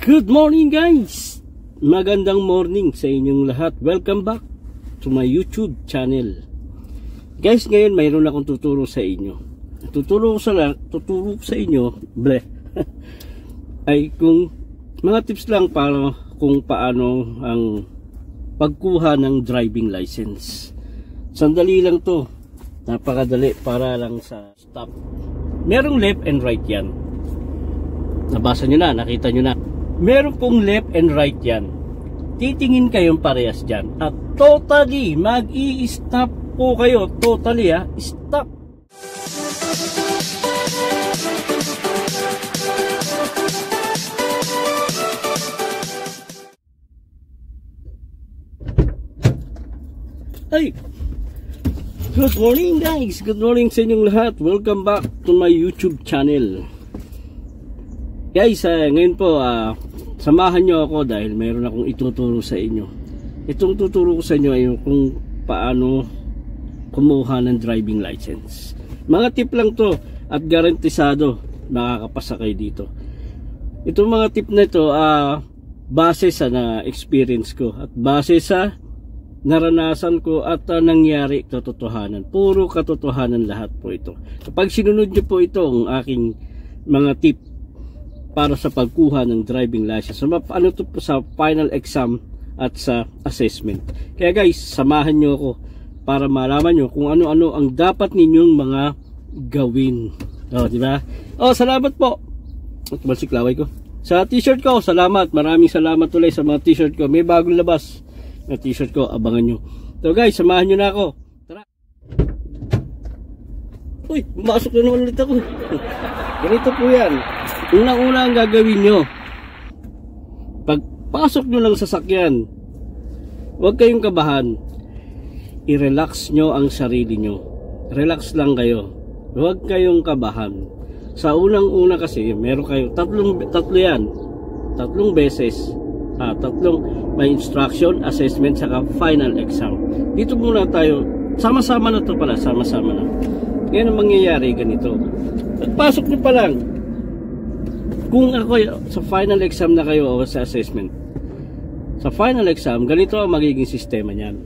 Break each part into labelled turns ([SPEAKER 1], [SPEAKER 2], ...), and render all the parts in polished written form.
[SPEAKER 1] Good morning guys! Magandang morning sa inyong lahat. Welcome back to my YouTube channel. Guys, ngayon mayroon akong tuturo sa inyo. Tuturo ko sa inyo ay kung mga tips lang para kung paano ang pagkuha ng driving license. Sandali lang to. Napakadali, para lang sa stop. Merong left and right yan. Nabasa nyo na, nakita nyo na. Meron pong left and right yan. Titingin kayong parehas dyan. At totally, mag-i-stop po kayo. Totally stop. Ay! Good morning guys! Good morning sa inyong lahat. Welcome back to my YouTube channel. Guys, ngayon po samahan nyo ako dahil mayroon akong ituturo sa inyo. Itong tuturo ko sa inyo ay kung paano kumuha ng driving license. Mga tip lang to at garantisado makakapasa kayo dito. Itong mga tip na ito base sa na-experience ko at base sa naranasan ko at nangyari katotohanan. Puro katotohanan lahat po ito. Kapag sinunod nyo po ito ang aking mga tip para sa pagkuha ng driving license, ano to po sa final exam at sa assessment. Kaya guys, samahan nyo ako para malaman nyo kung ano-ano ang dapat ninyong mga gawin. Diba? Salamat po. Tumalsik laway ko. Sa t-shirt ko, salamat. Maraming salamat ulit sa mga t-shirt ko. May bagong labas na t-shirt ko, abangan nyo. So guys, samahan nyo na ako. Tara. Uy, pumasok na naman ulit ako. Ganito po yan. Unang-una ang gagawin nyo, pagpasok nyo lang sa sasakyan, huwag kayong kabahan. I-relax nyo ang sarili nyo. Relax lang kayo. Huwag kayong kabahan. Sa unang-una kasi, meron kayo tatlo yan. Tatlong beses. May instruction, assessment, saka final exam. Dito muna tayo, sama-sama na to pala, sama-sama na. Ngayon ang mangyayari ganito. Pagpasok nyo pa lang, kung ako sa final exam na kayo o sa assessment, sa final exam, ganito ang magiging sistema niyan.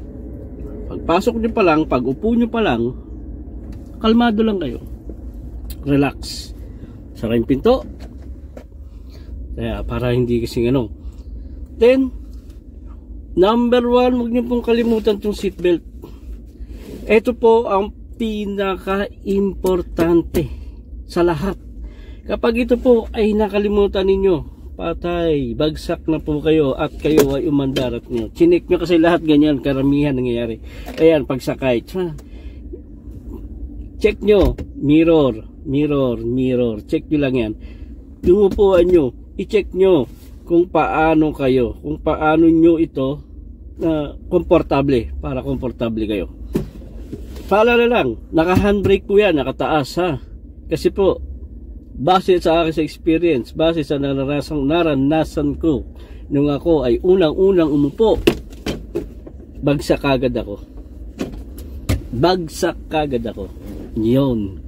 [SPEAKER 1] Pagpasok nyo pa lang, pag upo nyo pa lang, kalmado lang kayo. Relax. Sara yung pinto. Kaya para hindi kasing Then, number 1, huwag niyo pong kalimutan itong seatbelt. Ito po ang pinaka-importante sa lahat. Kapag ito po ay nakalimutan ninyo, patay, bagsak na po kayo at kayo ay umandarat nyo. Chinek nyo kasi lahat ganyan, karamihan nangyayari. Ayan, pagsakay. Check nyo, mirror. Check nyo lang yan. Yung upuan nyo, i-check nyo kung paano kayo, kung paano nyo ito komportable, para komportable kayo. Paalala lang, naka handbrake po yan, nakataas kasi po base sa aking experience, base sa naranasan ko nung ako ay unang umupo, bagsak agad ako yun.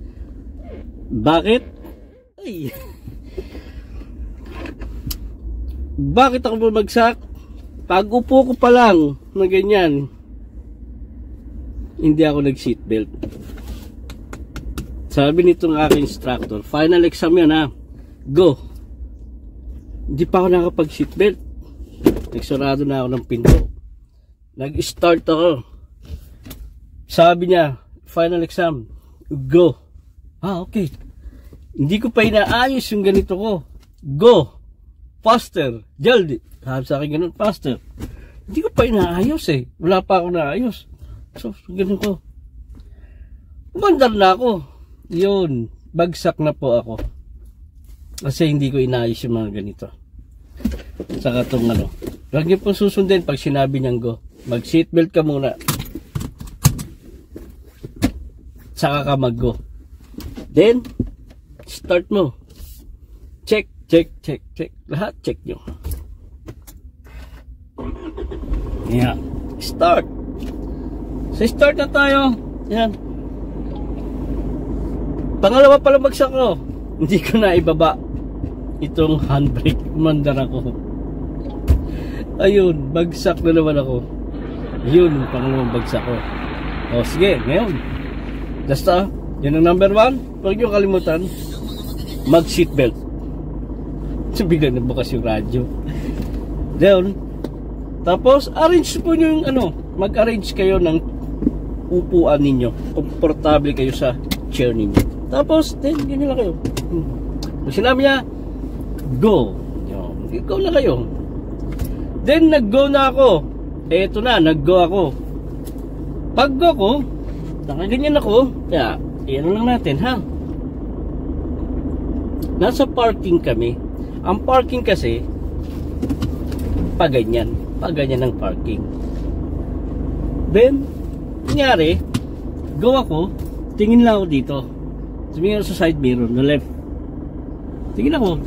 [SPEAKER 1] Bakit? Bakit ako bumagsak? Pag upo ko pa lang na ganyan, hindi ako nag seatbelt. Sabi nitong aking instructor, final exam yan go. Hindi pa ako nakapag seatbelt. Nagsarado na ako ng pinto. Nag-start ako. Sabi niya, final exam, go. Okay. Hindi ko pa inaayos yung ganito ko. Go. Faster, jaldi. Sabi sa akin ganun, faster. Hindi ko pa inaayos wala pa ako naayos. So, ganun ko. Umandar na ako. Yun, bagsak na po ako. Kasi hindi ko inaayos yung mga ganito. Saka itong huwag niyo po susundin pag sinabi niyang go. Mag seatbelt ka muna. Saka ka mag-go. Then, start mo. Check. Lahat check nyo. Yeah. Start. So, start na tayo. Yan. Pangalawa pa lang bagsak ko. hindi ko na ibaba itong handbrake. Umandar ako. Ayun, bagsak na naman ako. Yun, pangalawang bagsak ko. O sige, ngayon. Basta, yun ang number 1. Huwag nyo kalimutan, mag seatbelt. So, bigla na bukas yung radyo. Doon. Tapos, arrange po nyo yung mag-arrange kayo ng upuan ninyo. Komportable kayo sa chair ninyo. Tapos, then, ganyan lang kayo. Kung sinabi niya, go. Go na kayo. Then, nag-go na ako. Eto na, nag-go ako. Pag-go ko, nakaganyan ako. Kaya, iyan lang natin, ha? Nasa parking kami. Ang parking kasi, paganyan. Paganyan ng parking. Then, nangyari, go ako, tingin lang ako dito. Tumingin ako sa side mirror, na left. Tingin ako.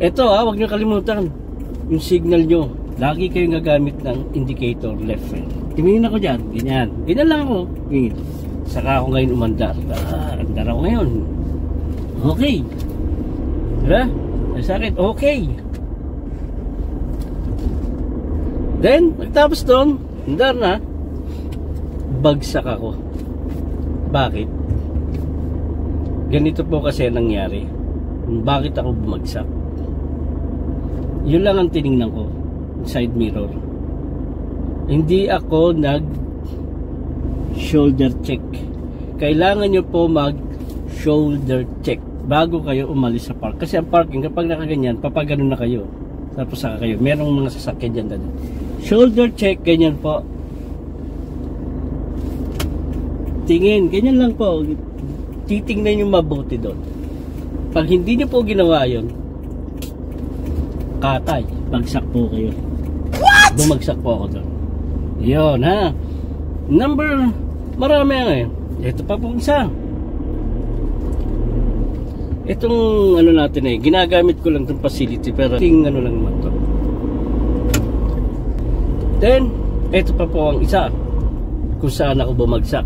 [SPEAKER 1] Eto wag nyo kalimutan. Yung signal nyo, lagi kayong gagamit ng indicator left. Tumingin ako dyan, ganyan. Ganyan lang ako. Saka ako ngayon umandar. Andar ako ngayon. Okay. Diba? Sa akin, okay. Then, pagtapos doon, andar na, bagsak ako. Bakit? Ganito po kasi nangyari. Bakit ako bumagsak? Yun lang ang tiningnan ko. Side mirror. Hindi ako nag shoulder check. Kailangan nyo po mag shoulder check bago kayo umalis sa park. Kasi ang parking, kapag nakaganyan, papagano na kayo. Tapos saka kayo. Merong mga sasakyan dyan dali. Shoulder check, ganyan po. Tingin, ganyan lang po. Titingnan nyo mabuti doon. Pag hindi nyo po ginawa yun, katay, bagsak po kayo. What? Bumagsak po ako doon. Yun, ha? Marami nga. Ito pa po isa. Itong natin ginagamit ko lang itong facility, pero lang naman to. Then, ito pa po ang isa kung saan ako bumagsak.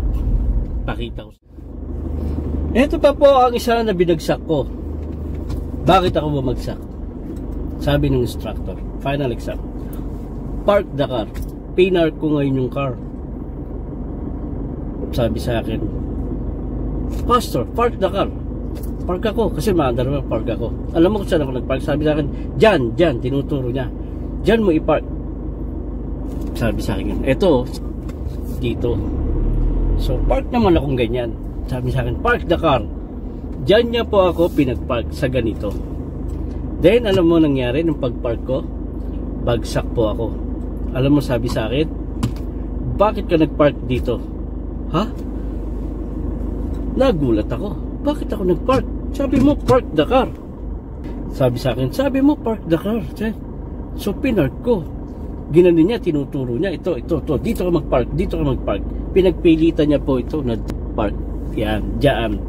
[SPEAKER 1] Pakita ko. Ito pa po ang isa na binagsak ko. Bakit ako bumagsak? Sabi ng instructor, final exam, park the car. Pinark ko ngayon yung car. Sabi sa akin, Pastor, park the car. Park ako, kasi maandar mo, park ako. Alam mo kung saan ako nagpark? Sabi sa akin, dyan, tinuturo niya. Dyan mo ipark. Sabi sa akin, eto, dito. So, park naman akong ganyan. Sabi sa akin, park the car. Dyan niya po ako pinagpark sa ganito. Then, alam mo nangyari nung pagpark ko? Bagsak po ako. Alam mo sabi sa akin, bakit ka nagpark dito? Ha? Nagulat ako. Bakit ako nagpark? Sabi mo, park the car. Sabi sa akin, sabi mo, park the car. So, pinark ko. Ginanon niya, tinuturo niya, ito, dito ka magpark, dito ka magpark. Pinagpilitan niya po ito na park. Yan, dyan.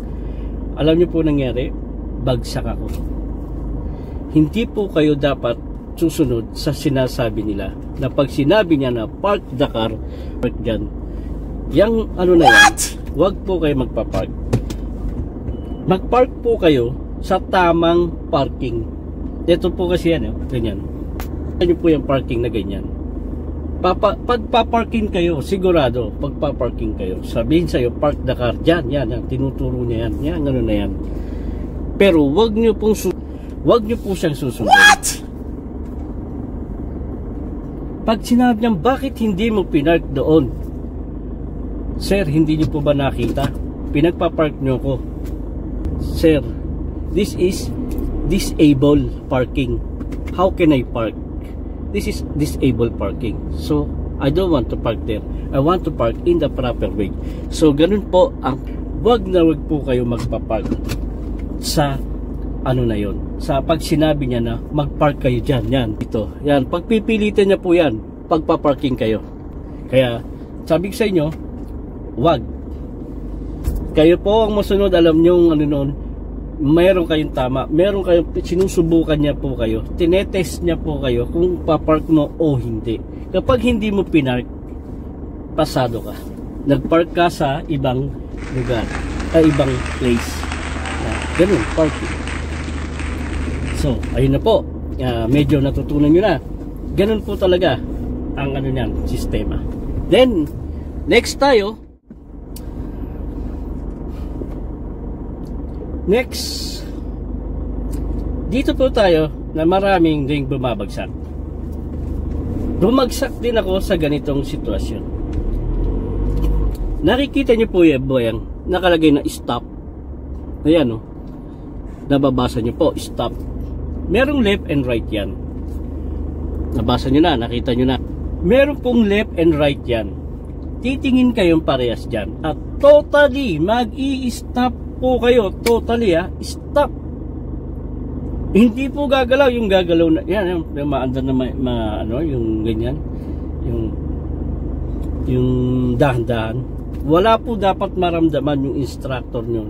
[SPEAKER 1] Alam niyo po nangyari, bagsak ako. Hindi po kayo dapat susunod sa sinasabi nila. Na pag sinabi niya na park the car, park dyan. Yang na yan, wag po kayo magpapark. Magpark po kayo sa tamang parking. Ito po kasi yan, ganyan. Ano po yung parking na ganyan. Pagpaparking kayo, sigurado, pagpaparking kayo, sabihin sa'yo, park the car, dyan, yan, tinuturo niya yan, gano'n na yan. Pero wag nyo po siyang susunod. What? Pag sinabi niya, bakit hindi mo pinark doon? Sir, hindi niyo po ba nakita? Pinagpapark nyo ko. Sir, this is disabled parking. How can I park? This is disabled parking. So, I don't want to park there. I want to park in the proper way. So, ganun po ang wag po kayo magpapark sa na yon. Sa pag sinabi niya na magpark kayo dyan, yan, ito. Yan, pagpipilitan niya po yan, pagpaparking kayo. Kaya, sabi ko sa inyo, wag. Kayo po ang masunod, alam nyo noon, mayroon kayong tama, mayroon kayong sinusubukan niya po kayo, tinetest niya po kayo kung papark mo o hindi. Kapag hindi mo pinark, pasado ka. Nagpark ka sa ibang lugar, ibang place. Ganun, parking. So, ayun na po. Medyo natutunan nyo na. Ganun po talaga ang ano niyan, sistema. Then, next tayo. Next, dito po tayo na maraming ding bumabagsak. Bumagsak din ako sa ganitong sitwasyon. Nakikita nyo po yung nakalagay na stop. Ayan o. Nababasa nyo po, stop. Merong left and right yan. Nabasa nyo na, nakita nyo na. Meron pong left and right yan. Titingin kayong parehas dyan. At totally, mag-i-stop po kayo. Totally stop. Hindi po gagalaw yung gagalaw na. Yan, yung maandar na ano, yung ganyan. Yung dahan-dahan. Wala po dapat maramdaman yung instructor nyo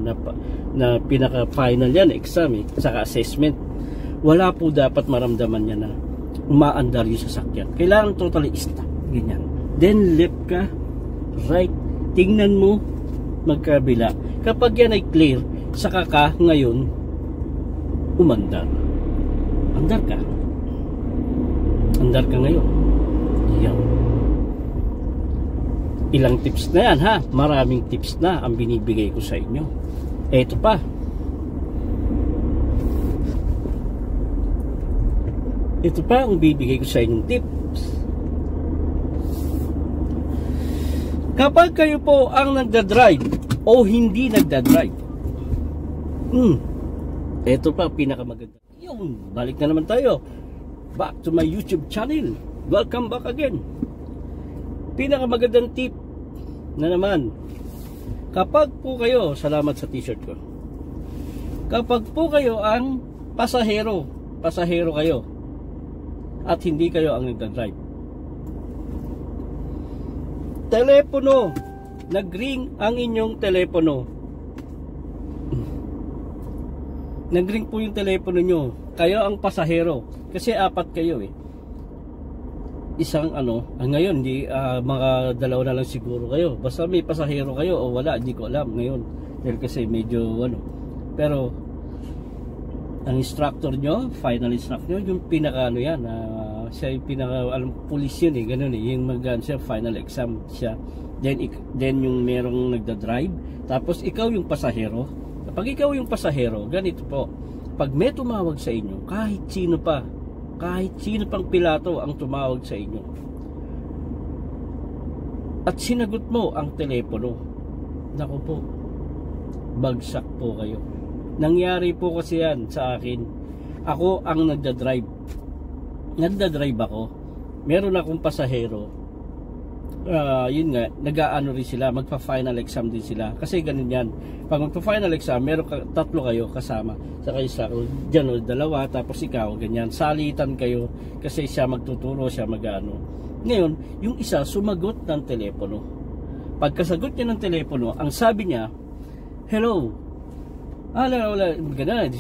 [SPEAKER 1] na pinaka-final yan, exam saka assessment. Wala po dapat maramdaman niya na umaandar yung sasakyan. Kailangan totally stop. Ganyan. Then left ka, right. Tingnan mo, magkabila. Kapag yan ay clear, saka ka ngayon umandar. Andar ka. Andar ka ngayon. Yan. Ilang tips na yan ha. Maraming tips na ang binibigay ko sa inyo. Eto pa. Ito pa ang bibigay ko sa inyong tips. Kapag kayo po ang nagdadrive o hindi nagdadrive, ito pa pinakamaganda. Yun, balik na naman tayo. Back to my YouTube channel. Welcome back again. Pinakamagandang tip na naman. Kapag po kayo, salamat sa t-shirt ko. Kapag po kayo ang pasahero kayo, at hindi kayo ang nagdadrive. Telepono, nagring ang inyong telepono. Nagring po yung telepono nyo. Kayo ang pasahero. Kasi apat kayo Isang ngayon, mga dalawa na lang siguro kayo. Basta may pasahero kayo o wala, hindi ko alam ngayon. Dahil kasi medyo Pero, ang instructor nyo, final instructor nyo, yung pinaka yan, siya yung pinaka, police yun ganun yung siya, final exam siya. Then yung merong nagdadrive, tapos ikaw yung pasahero. Kapag ikaw yung pasahero, ganito po, pag may tumawag sa inyo, kahit sino pang pilato ang tumawag sa inyo, at sinagot mo ang telepono, naku po, bagsak po kayo. Nangyari po kasi yan sa akin. Ako ang nagdadrive ako. Meron akong pasahero. Yun nga, nag-aano rin sila, magpa-final exam din sila. Kasi ganun yan. Pag magpa-final exam, meron tatlo kayo kasama. Saka isa, dyan dalawa, tapos ikaw, ganyan. Salitan kayo kasi siya magtuturo, siya mag-ano. Ngayon, yung isa sumagot ng telepono. Pagkasagot niya ng telepono, ang sabi niya, hello. Wala, ganun.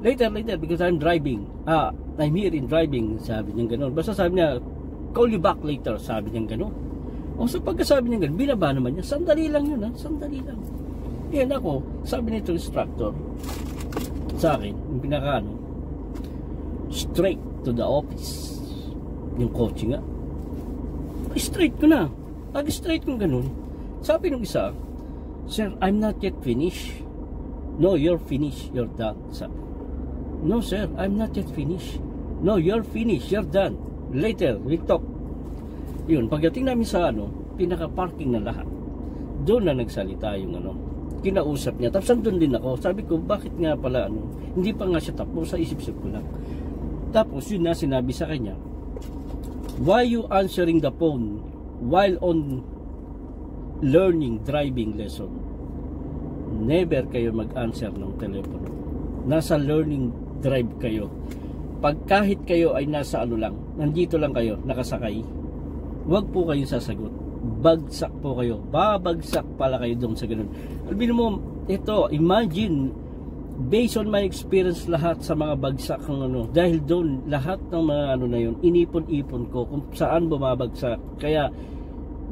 [SPEAKER 1] Later, because I'm driving. I'm here in driving, sabi niya ganun. Basta sabi niya, call you back later, sabi niya ganun. O sa pagkasabi niya ganun, binaba naman niya, sandali lang yun sandali lang. Yan ako, sabi nito instructor, sa akin, yung pinaka straight to the office. Yung coaching nga. Straight ko na. Pag straight kong ganun, sabi nung isa, sir, I'm not yet finished. No, you're finished. You're done. Sabi. No, sir. I'm not yet finished. No, you're finished. You're done. Later, we talk. Yun. Pagdating namin sa pinaka-parking na lahat, doon na nagsalita yung kinausap niya. Tapos andun din ako. Sabi ko, bakit nga pala hindi pa nga siya tapos, sa isip-isip ko lang. Tapos yun na sinabi sa kanya, why you answering the phone while on learning driving lesson? Never kayo mag-answer ng telepono. Nasa learning drive kayo. Pag kahit kayo ay nasa nandito lang kayo, nakasakay, huwag po kayong sasagot. Bagsak po kayo. Babagsak pala kayo doon sa ganun. Albihin mo, ito, imagine, based on my experience lahat sa mga bagsak ng dahil doon, lahat ng mga na yun, inipon-ipon ko kung saan bumabagsak. Kaya,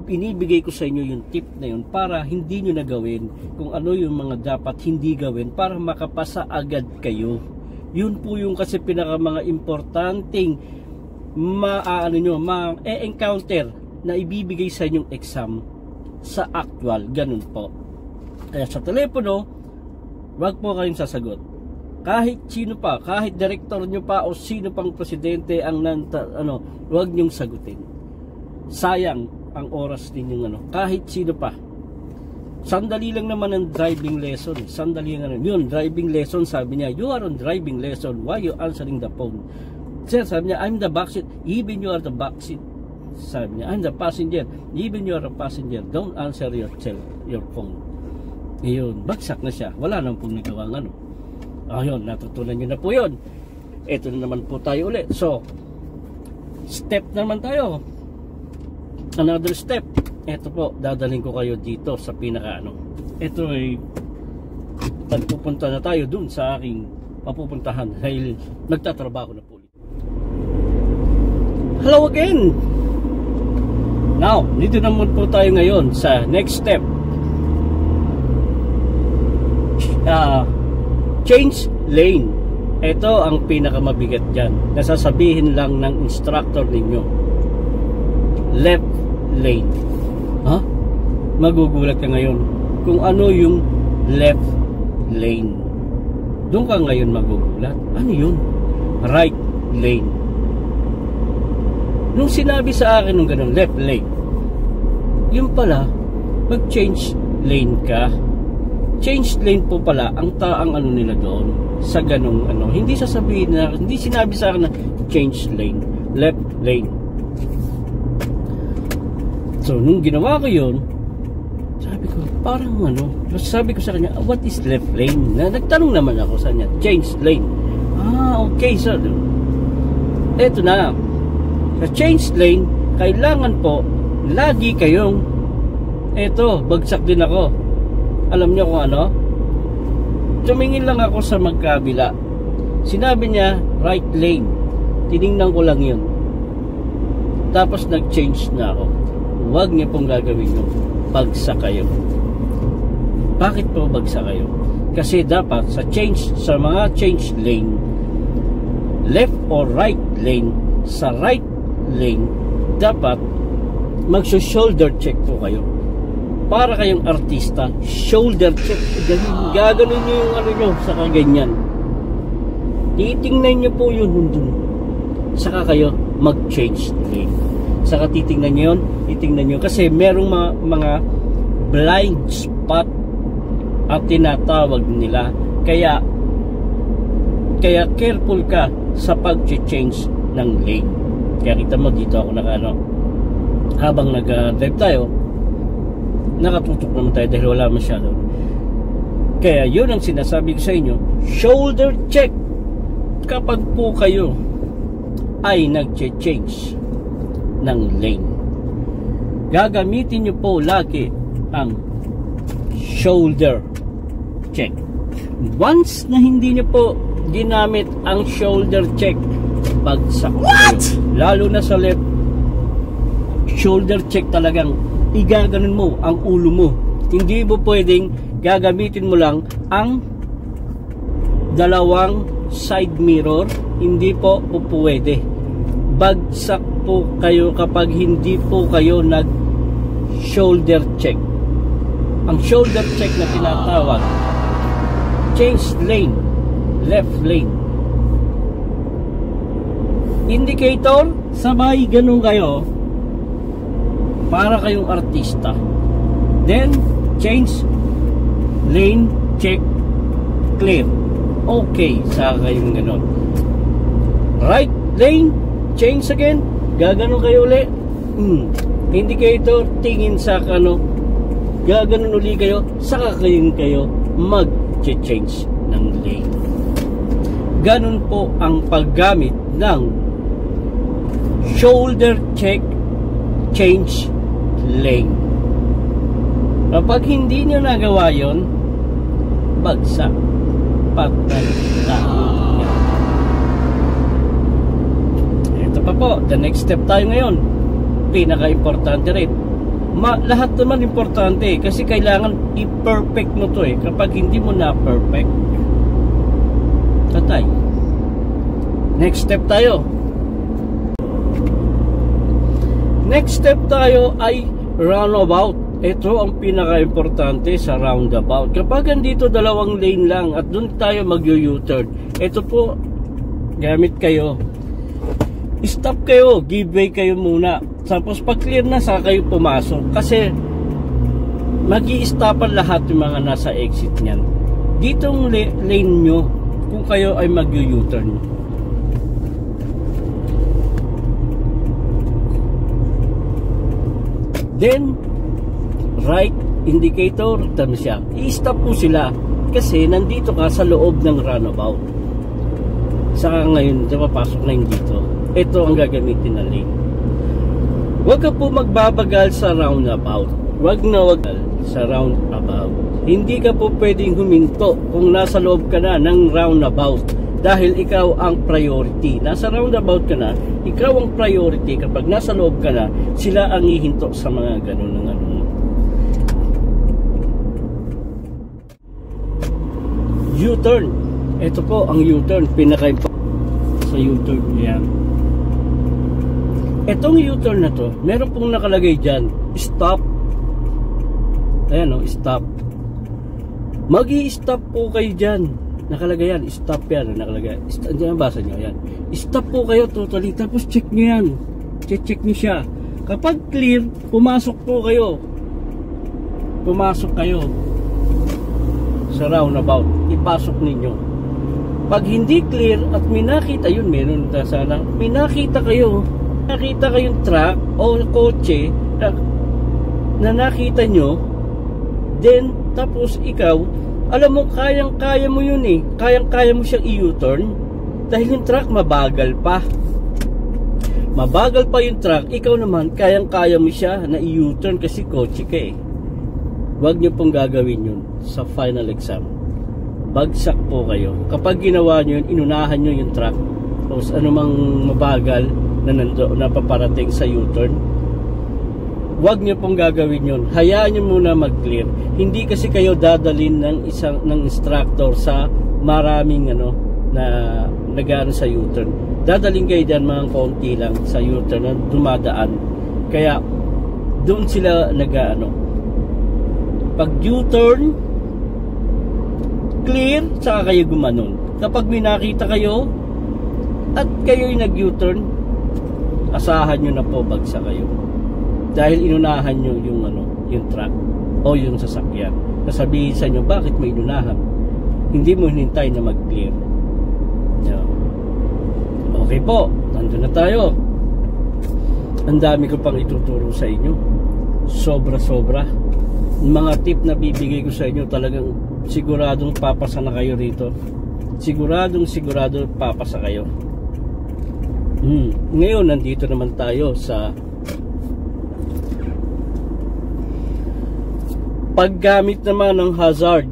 [SPEAKER 1] inibigay ko sa inyo yung tip na yun para hindi nyo na gawin kung ano yung mga dapat hindi gawin para makapasa agad kayo. Yun po yung kasi pinaka mga importanteng ma-encounter na ibibigay sa inyong exam sa actual. Ganun po. Kaya sa telepono, wag po kayong sasagot. Kahit sino pa, kahit direktor nyo pa o sino pang presidente ang wag nyong sagutin. Sayang ang oras ninyong kahit sino pa. Sandali lang naman ang driving lesson. Sandali lang yun, driving lesson. Sabi niya, you are on driving lesson. Why you answering the phone? Sir, sabi niya, I'm the backseat. Even you are the backseat. Sabi niya, I'm the passenger. Even you are a passenger. Don't answer your phone. Ayun, bagsak na siya. Wala nang pong nagawang Ayun, natutunan nyo na po yun. Ito na naman po tayo ulit. So, step naman tayo. Another step. Ito po, dadalhin ko kayo dito sa pinaka Ito ay pupunta na tayo dun sa aking papupuntahan dahil nagtatrabaho na po. Hello again! Now, dito naman po tayo ngayon sa next step. Change lane. Ito ang pinakamabigat dyan. Nasasabihin lang ng instructor ninyo. Left lane. Magugulat ka ngayon kung ano yung left lane. Doon ka ngayon magugulat. Ano yun? Right lane. Nung sinabi sa akin nung ganun, left lane, yun pala, mag-change lane ka. Change lane po pala ang nila doon sa ganung hindi sinabi sa akin na change lane, left lane. So nung ginawa ko yun, sabi ko parang sabi ko sa kanya, what is left lane? Nagtanong naman ako sa kanya, change lane. Okay sir. Eto na, sa change lane kailangan po lagi kayong bagsak din ako. Alam niyo kung tumingin lang ako sa magkabila. Sinabi niya right lane. Tiningnan ko lang yun. Tapos nag-change na ako. Huwag niyo pong gagawin yun. Bagsak kayo. Bakit po bagsak kayo? Kasi dapat sa mga change lane, left or right lane, sa right lane dapat magso-shoulder check po kayo. Para kayong artista, shoulder check. Gaganon nyo yung nyo, saka ganyan. Titingnan nyo po yun dun. Saka kayo mag-change lane. Saka titingnan nyo yun, titingnan nyo. Kasi merong mga blind spot at tinatawag nila. Kaya careful ka sa pag-change ng lane. Kaya kita mo dito ako habang nag-drive tayo, nakatutok naman tayo dahil wala masyado. Kaya yun ang sinasabi ko sa inyo, shoulder check kapag po kayo ay nag-change ng lane. Gagamitin nyo po lagi ang shoulder check. Once na hindi nyo po ginamit ang shoulder check, bagsak kayo. Lalo na sa left, shoulder check talagang igaganon mo ang ulo mo. Hindi mo pwedeng gagamitin mo lang ang dalawang side mirror. Hindi po pwede. Bagsak po kayo kapag hindi po kayo nag shoulder check. Ang shoulder check na tinatawag, change lane, left lane. Indicator, sabay ganun kayo para kayong artista. Then change lane, check, clear. Okay, sa kayong ganun. Right lane, change again, gaganon kayo ulit. Indicator, tingin sa gaganon uli kayo, saka kayo mag-change ng lane. Ganun po ang paggamit ng shoulder check, change lane. Kapag hindi nyo nagawa yon, bagsak, patay tayo. Ito pa po, the next step tayo ngayon, pinaka-importante rin, lahat naman importante kasi kailangan i-perfect mo to eh. Kapag hindi mo na perfect, tatay. Next step tayo. Next step tayo ay roundabout. Ito ang pinaka-importante sa roundabout. Kapag andito dalawang lane lang at doon tayo mag-U-turn, ito po, gamit kayo. Stop kayo, give way kayo muna. Tapos pag clear na, saka kayo pumasok. Kasi mag-i-stopan lahat yung mga nasa exit niyan. Ditong lane nyo, kung kayo ay mag-U-turn. Then, right indicator, tama siya. I-stop po sila kasi nandito ka sa loob ng roundabout. Saka ngayon, papasok na yung dito. Ito ang gagamitin na lane. Huwag ka po magbabagal sa roundabout. Huwag na wag sa roundabout. Hindi ka po pwedeng huminto kung nasa loob ka na ng roundabout dahil ikaw ang priority. Nasa roundabout ka na, ikaw ang priority. Kapag nasa loob ka na, sila ang hihinto sa mga ganun ng ano. U-turn. Ito po ang U-turn. Pinaka-importante sa U-turn. Yan. Itong U-turn na to, meron pong nakalagay dyan, stop. Ayan o, stop. Mag-i-stop po kayo dyan. Nakalagay yan, stop yan. Nakalagay. Diyan basa nyo, yan. Stop po kayo totally. Tapos check nyo yan. Check nyo siya. Kapag clear, pumasok po kayo. Pumasok kayo sa roundabout. Ipasok ninyo. Pag hindi clear at may nakita, yun meron na sana. May nakita kayo. Nakita kayong truck o kotse na nakita nyo. Then, tapos ikaw, alam mo, kayang-kaya mo yun eh. Kayang-kaya mo siyang i-U-turn. Dahil yung truck mabagal pa. Mabagal pa yung truck. Ikaw naman, kayang-kaya mo siya na i-U-turn kasi kotse ka eh. Huwag nyo pong gagawin yun sa final exam. Bagsak po kayo. Kapag ginawa nyo yun, inunahan nyo yung truck. Tapos anumang mabagal na paparating sa U-turn, huwag nyo pong gagawin yun. Hayaan nyo muna mag-clear. Hindi kasi kayo dadalin ng instructor sa maraming na nagano sa U-turn. Dadalhin kayo dyan mga konti lang sa U-turn na dumadaan. Kaya doon sila pag U-turn clear, saka kayo gumanon. Kapag may nakita kayo at kayo'y nag-U-turn, asahan nyo na po bagsak kayo. Dahil inunahan nyo yung truck o yung sasakyan. Nasabihin sa inyo, bakit may inunahan? Hindi mo hinintay na mag-clear. Okay po, nandun na tayo. Ang dami ko pang ituturo sa inyo. Sobra-sobra. Mga tip na bibigay ko sa inyo, talagang siguradong papasa na kayo rito. Siguradong papasa kayo. Ngayon, nandito naman tayo sa paggamit naman ng hazard.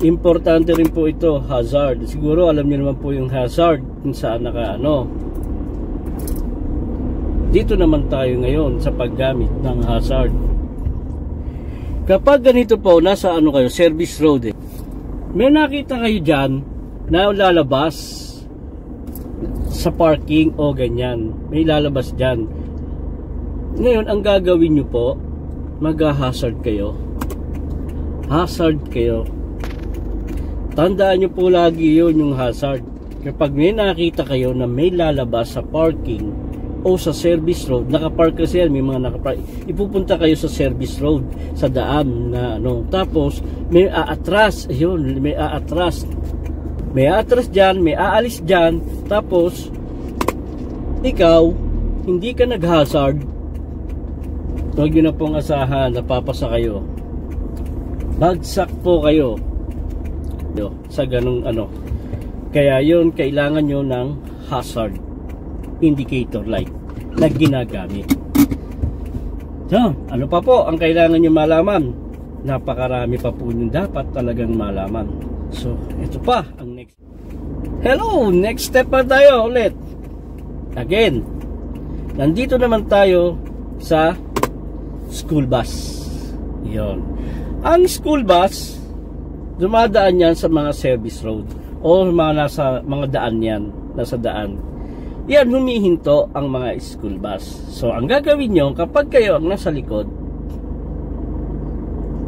[SPEAKER 1] Importante rin po ito, hazard. Siguro alam niyo naman po yung hazard kung saan Dito naman tayo ngayon sa paggamit ng hazard. Kapag ganito po, nasa kayo, service road may nakita kayo dyan na lalabas sa parking o ganyan. May lalabas dyan. Ngayon, ang gagawin nyo po, mag-hazard kayo. Hazard kayo. Tandaan nyo po lagi yun yung hazard. Kapag may nakita kayo na may lalabas sa parking o sa service road, nakapark kasi yan, may mga nakapark, ipupunta kayo sa service road, sa daan na tapos may aatras, yun, may aatras dyan, may aalis dyan, tapos ikaw, hindi ka nag-hazard, huwag yun na pong asahan, napapasa kayo. Bagsak po kayo sa ganung kaya yun, kailangan nyo ng hazard indicator light na ginagamit. So, ano pa po ang kailangan nyo malaman? Napakarami pa po yung dapat talagang malaman. So, ito pa ang next. Hello, next step pa tayo ulit. Again, nandito naman tayo sa school bus. Yon. Ang school bus, dumadaan yan sa mga service road o nasa mga daan yan, nasa daan. Yan, humihinto ang mga school bus. So, ang gagawin nyo, kapag kayo ang nasa likod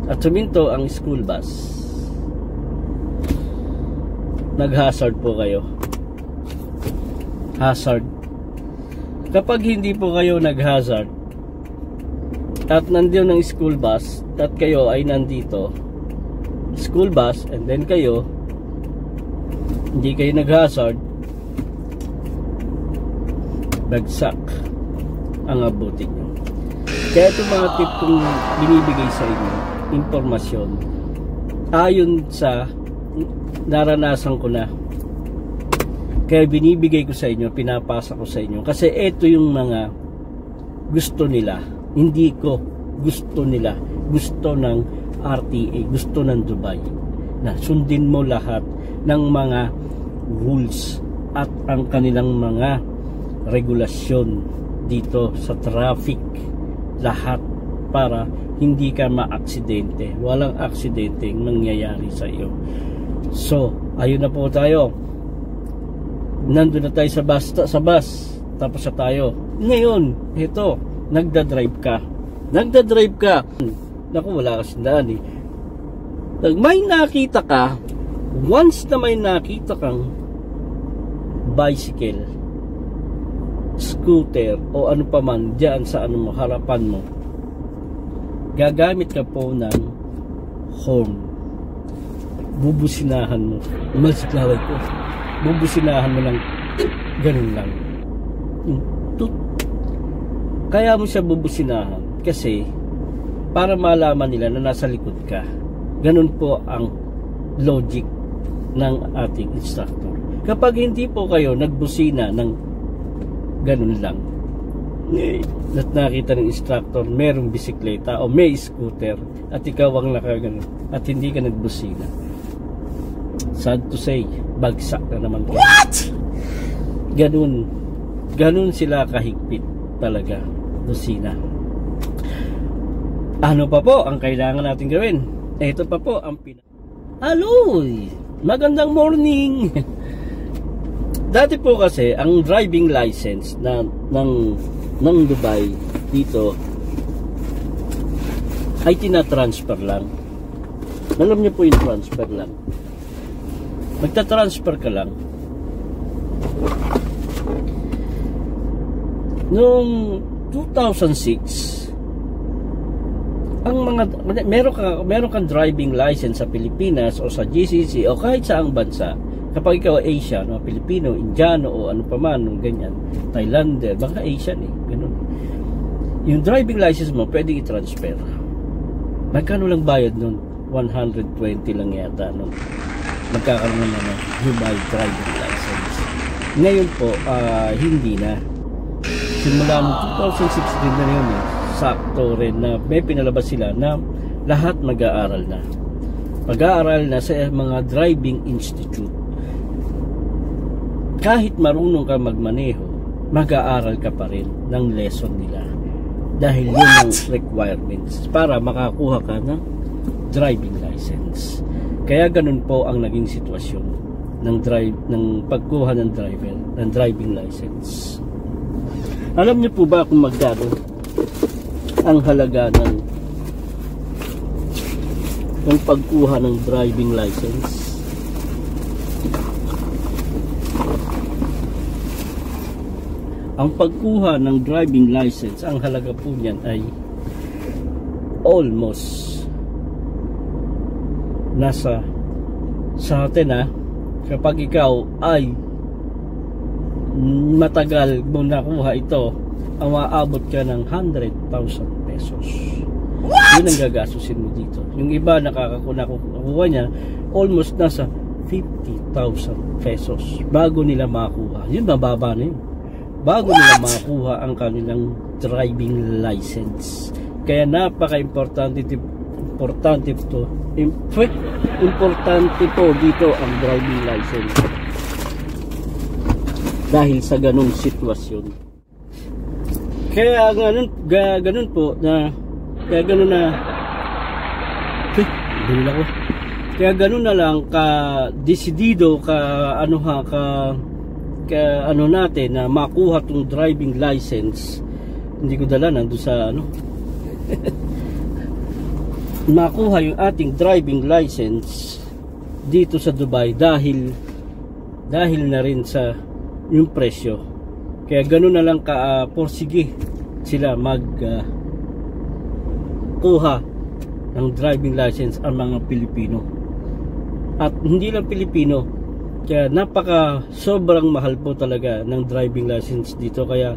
[SPEAKER 1] at huminto ang school bus, nag-hazard po kayo. Hazard. Kapag hindi po kayo nag-hazard at nandiyon ang school bus at kayo ay nandito, school bus, and then kayo hindi kayo nag-hazard, bagsak ang abutin nyo. Kaya itong mga tip kong binibigay sa inyo, impormasyon, ayon sa naranasan ko na, kaya binibigay ko sa inyo, pinapasa ko sa inyo, kasi ito yung mga gusto nila, hindi ko, gusto nila, gusto ng RTA, gusto ng Dubai, na sundin mo lahat ng mga rules at ang kanilang mga regulasyon dito sa traffic, lahat, para hindi ka ma-aksidente, walang aksidente nangyayari sa iyo. So, ayun na po tayo, nandun na tayo sa bus, tapos na tayo. Ngayon, ito, nagdadrive ka, naku, wala kasi daan eh. May nakita ka, once na may nakita kang bicycle, scooter, o ano pa man dyan sa ano mo, harapan mo, gagamit ka po ng horn. Bubusinahan mo, masikaway ko, bubusinahan mo lang, ganun lang. Kaya mo siya bubusinahan kasi para malaman nila na nasa likod ka. Ganun po ang logic ng ating instructor. Kapag hindi po kayo nagbusina ng ganun lang, at nakita ng instructor merong bisikleta o may scooter at ikaw ang nakaganon at hindi ka nagbusina, sad to say, bagsak na naman kayo. What? Ganun sila kahigpit talaga, busina. Ano pa po ang kailangan natin gawin? Ito pa po ang Aloy! Magandang morning! Dati po kasi ang driving license ng Dubai dito ay tinatransfer lang. Alam niyo po yung transfer lang. Magta-transfer ka lang. Noong 2006, ang meron kang driving license sa Pilipinas o sa GCC o kahit saang bansa, kapag ikaw Asian o Pilipino, Indiano o ano pa man, ganyan, Thailander, baka Asian ganun. Yung driving license mo pwedeng i-transfer. Magkano lang bayad nun? 120 lang yata nun. Magkakaroon na ng Dubai driving license. Ngayon po, hindi na. Simula noong 2016 na yun sakto rin na may pinalabas sila na lahat mag-aaral na. Mag-aaral na sa mga driving institute. Kahit marunong ka magmaneho, mag-aaral ka pa rin ng lesson nila. Dahil yun ang requirements para makakuha ka ng driving license. Kaya ganun po ang naging sitwasyon ng pagkuha ng driving license. Alam niyo po ba kung magkano ang halaga ng pagkuha ng driving license? Ang pagkuha ng driving license, ang halaga po niyan ay almost nasa sa atin kapag ikaw ay matagal mo nakuha ito, ang maaabot ka ng 100,000 pesos. What? Yun ang gagastusin mo dito. Yung iba nakuha niya almost nasa 50,000 pesos bago nila makuha. Yun, mababa na yun. Bago nila makuha ang kanilang driving license. Kaya napaka-importante po dito ang driving license. Dahil sa ganung sitwasyon. Kaya ganun po na Kaya ganun na, ganun ako. Kaya ganun na lang ka desidido ka ano natin na makuha tong driving license. Hindi ko dala nandun sa makuha yung ating driving license dito sa Dubai dahil na rin sa yung presyo. Kaya ganun na lang ka porsige sila kuha ng driving license ang mga Pilipino. At hindi lang Pilipino, kaya sobrang mahal po talaga ng driving license dito. Kaya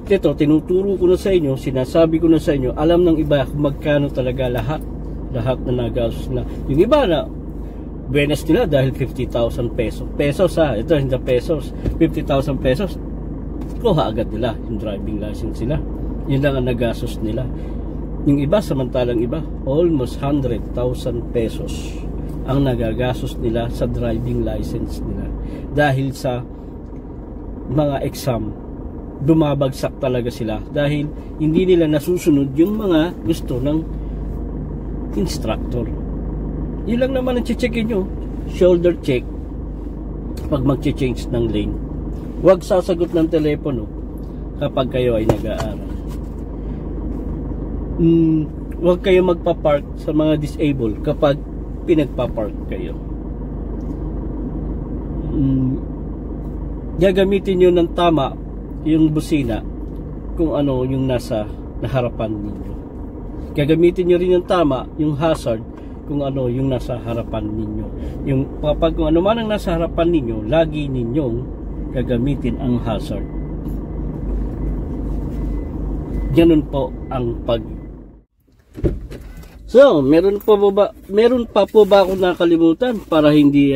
[SPEAKER 1] ito, tinuturo ko na sa inyo, sinasabi ko na sa inyo, alam ng iba kung magkano talaga lahat na nagastos na. Yung iba na buenas nila dahil 50,000 pesos ito hindi pesos, 50,000 pesos kuha agad nila yung driving license nila. Yun lang ang nagastos nila. Yung iba, samantalang iba, almost 100,000 pesos ang nagagastos nila sa driving license nila. Dahil sa mga exam, bumabagsak talaga sila. Dahil hindi nila nasusunod yung mga gusto ng instructor. Yun lang naman ang checkin nyo. Shoulder check pag mag-change ng lane. Huwag sasagot ng telepono kapag kayo ay nag-aaral. Huwag kayo magpa-park sa mga disabled kapag pinagpa-park kayo. Gagamitin nyo ng tama yung busina kung ano yung nasa harapan ninyo. Gagamitin nyo rin yung tama yung hazard kung ano yung nasa harapan ninyo. Yung kapag kung ano man ang nasa harapan ninyo, lagi ninyong gagamitin ang hazard. Ganun po ang So, meron pa po ba ako nakalimutan para hindi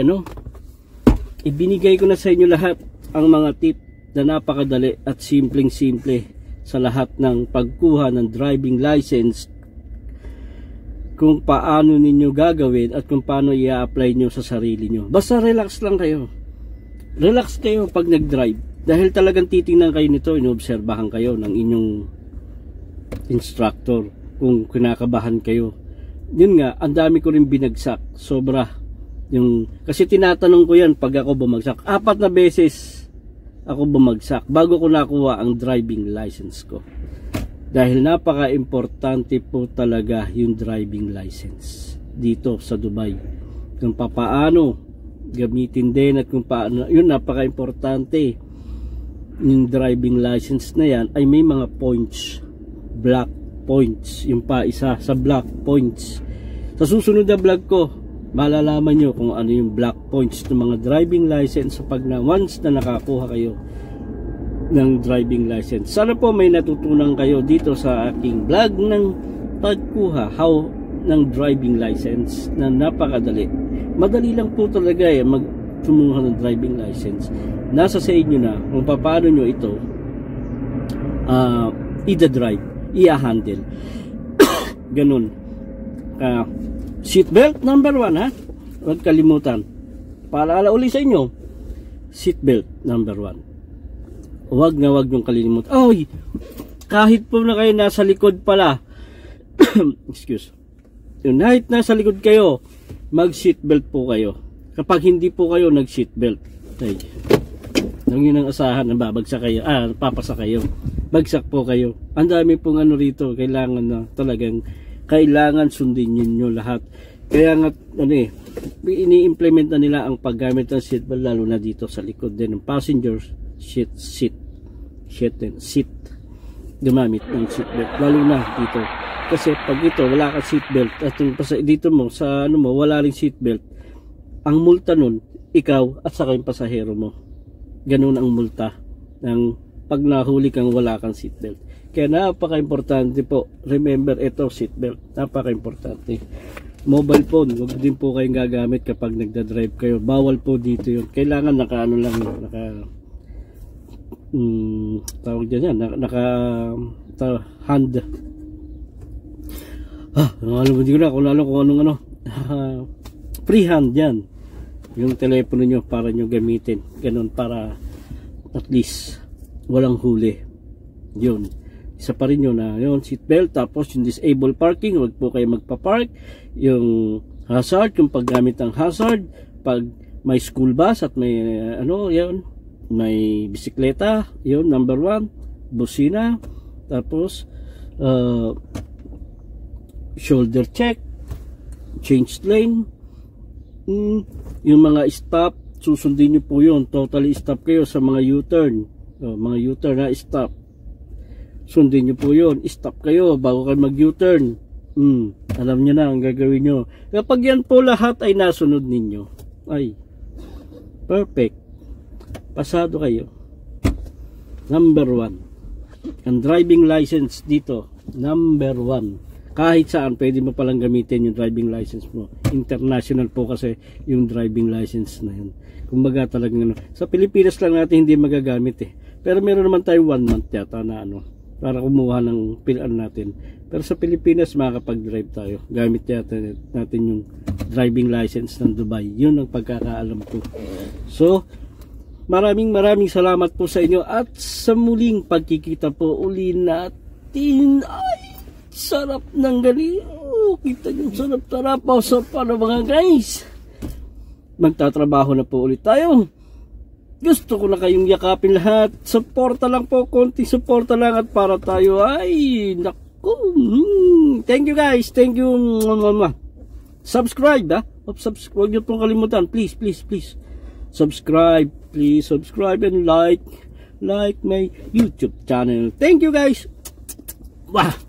[SPEAKER 1] ibinigay ko na sa inyo lahat ang mga tip na napakadali at simpleng-simple sa lahat ng pagkuha ng driving license, kung paano ninyo gagawin at kung paano i-apply nyo sa sarili nyo. Basta relax lang kayo. Relax kayo pag nag-drive dahil talagang titingnan kayo nito, inoobserbahan kayo ng inyong instructor kung kinakabahan kayo. Yun nga, ang dami ko rin binagsak, sobra. Kasi tinatanong ko yan pag ako bumagsak. 4 na beses ako bumagsak bago ko nakuha ang driving license ko. Dahil napaka-importante po talaga yung driving license dito sa Dubai. Kung paano gamitin din at kung paano, yun napaka-importante. Yung driving license na yan ay may mga points, black points, yung pa isa sa black points. Sa susunod na vlog ko, malalaman nyo kung ano yung black points ng mga driving license once na nakakuha kayo ng driving license. Sana po may natutunan kayo dito sa aking vlog ng pagkuha ng driving license na napakadali. Madali lang po talaga magkumuha ng driving license. Nasa sa inyo na kung paano nyo ito i-drive, i-handle. Ganun. Seatbelt number 1 ha. Huwag kalimutan. Paalala uli sa inyo. Seatbelt number 1. Huwag yung kalimutan. Oy, kahit po na kayo nasa likod pala. Excuse. Kahit nasa likod kayo, mag-seatbelt po kayo. Kapag hindi po kayo nag-seatbelt, nang yun ang asahan na babagsak kayo, papasa kayo. Bagsak po kayo. Ang dami pong rito, kailangan sundin nyo lahat. Kaya nga ini-implement na nila ang paggamit ng seatbelt, lalo na dito sa likod din ng passengers seat gumamit ng seatbelt, lalo na dito. Kasi pag ito wala kang seatbelt at dito mo sa wala ring seatbelt, ang multa nun ikaw at saka yung pasahero mo. Ganun ang multa ng pag nahuli kang wala kang seatbelt. Kaya napaka-importante po, remember ito, seatbelt, napaka-importante. Mobile phone, huwag din po kayong gagamit kapag nagda-drive kayo. Bawal po dito yun. Kailangan tawag dyan yan, hand. Hindi ko na kung anong freehand yan. Yung telepono nyo para nyo gamitin. Ganun, para at least walang huli. Yun. isa pa rin yun, yun seatbelt. Tapos yung disable parking, wag po kayo magpa-park. Yung hazard, yung paggamit ng hazard, pag may school bus at may yun, may bisikleta, yun number 1. Busina, tapos shoulder check, change lane, yung mga stop, susundin nyo po yun. Totally stop kayo sa mga U-turn, mga U-turn na stop, sundin nyo po yun. Stop kayo bago kayo mag U-turn. Alam nyo na ang gagawin nyo. Kapag yan po lahat ay nasunod ninyo, ay perfect, pasado kayo. Number 1, ang driving license dito, number 1. Kahit saan pwede mo palang gamitin yung driving license mo. International po kasi yung driving license na yun. Kumbaga talagang sa Pilipinas lang natin hindi magagamit Pero meron naman tayong 1 month yata na para kumuha ng pilaan natin. Pero sa Pilipinas makakapag-drive tayo. Gamit natin yung driving license ng Dubai. Yun ang pagkakaalam ko. So, maraming salamat po sa inyo at sa muling pagkikita po uli natin. Ay, sarap ng galing. Kita yung sarap-sarap sa para mga guys. Magtatrabaho na po ulit tayo. Gusto ko na kayong yakapin lahat. Suporta lang po, konting suporta lang at para tayo ay naku. Thank you guys. Thank you. Subscribe Huwag niyo pong kalimutan. Please. Subscribe. Please subscribe and like my YouTube channel. Thank you guys. Wow.